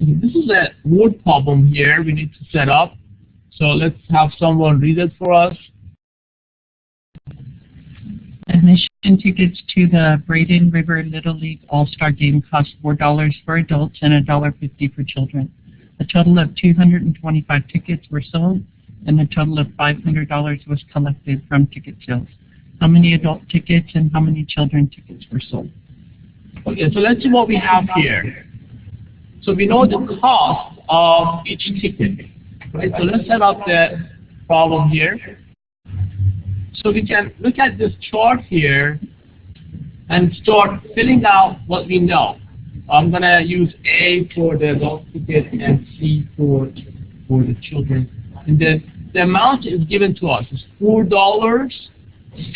This is a word problem here we need to set up. So let's have someone read it for us. Admission tickets to the Braden River Little League All-Star Game cost $4 for adults and $1.50 for children. A total of 225 tickets were sold, and a total of $500 was collected from ticket sales. How many adult tickets and how many children tickets were sold? Okay, so let's see what we have here. So we know the cost of each ticket, right? So let's set up the problem here. So we can look at this chart here and start filling out what we know. I'm going to use A for the adult ticket and C for the children. And then the amount is given to us is $4.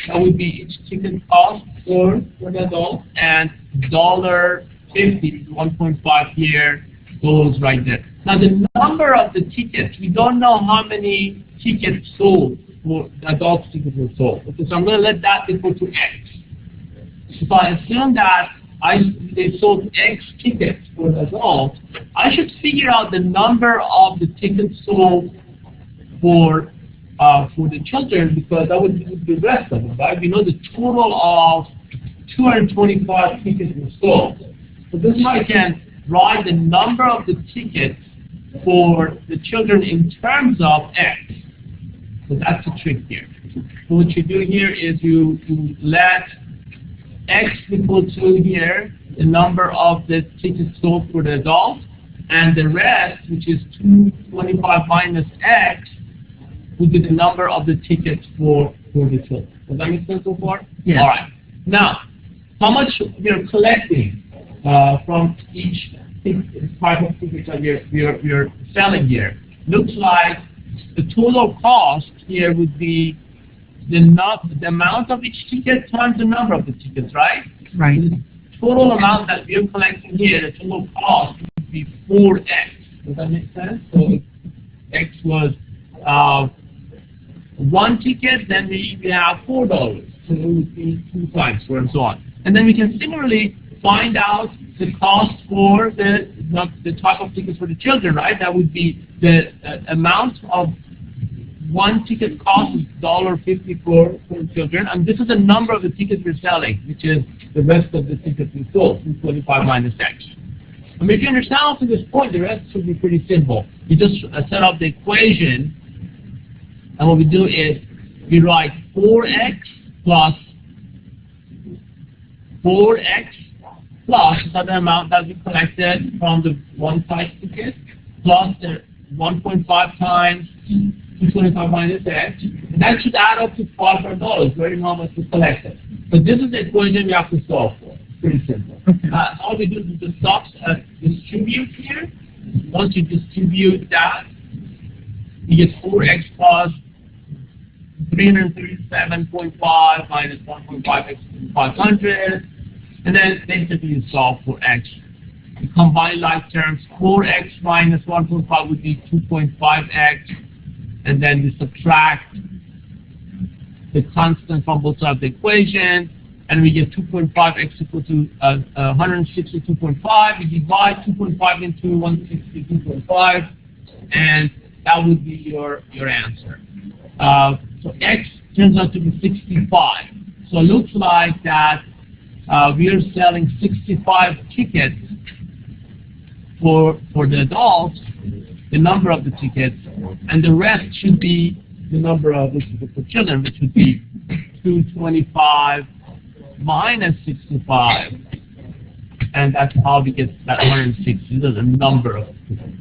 That would be each ticket cost for the adult, and $1.50, 1.5 here, goes right there. Now the number of the tickets, we don't know how many tickets sold for the adult tickets were sold. Okay, so I'm going to let that equal to X. If I assume that they sold X tickets for the adult, I should figure out the number of the tickets sold for the children, because that would be the rest of it, right? We know the total of 225 tickets were sold. So this is how I can write the number of the tickets for the children in terms of X. So that's the trick here. So what you do here is you let X equal to here the number of the tickets sold for the adult, and the rest, which is 225 minus X, would be the number of the tickets for the children. Does that make sense so far? Yeah. All right. Now, how much we're collecting from each type of tickets that we're selling here? Looks like the total cost here would be the amount of each ticket times the number of the tickets, right? Right. The total amount that we're collecting here, the total cost would be 4X. Does that make sense? So if X was one ticket, then we have $4. So it would be 2 times 4 and so on. And then we can similarly find out the cost for the type of tickets for the children, right? That would be the amount of one ticket cost is $1.50 for the children, and this is the number of the tickets we're selling, which is the rest of the tickets we sold, 225 minus X. I mean, if you understand up to this point, the rest should be pretty simple. You just set up the equation, and what we do is we write 4X plus the amount that we collected from the one size ticket, plus the 1.5 times 225 minus X, and that should add up to $500, very how much we collected. So this is the equation we have to solve for. Pretty simple. All we do is just distribute here. Once you distribute that, you get 4X plus 337.5 minus 1.5X 500, and then basically you solve for X. You combine like terms, 4X minus 1.5 would be 2.5X, and then we subtract the constant from both sides of the equation, and we get 2.5X equal to 162.5. We divide 2.5 into 162.5, and that would be your answer. So X turns out to be 65. So it looks like that we are selling 65 tickets for the adults, the number of the tickets, and the rest should be the number of the tickets for children, which would be 225 minus 65, and that's how we get that 160. These are the number of tickets.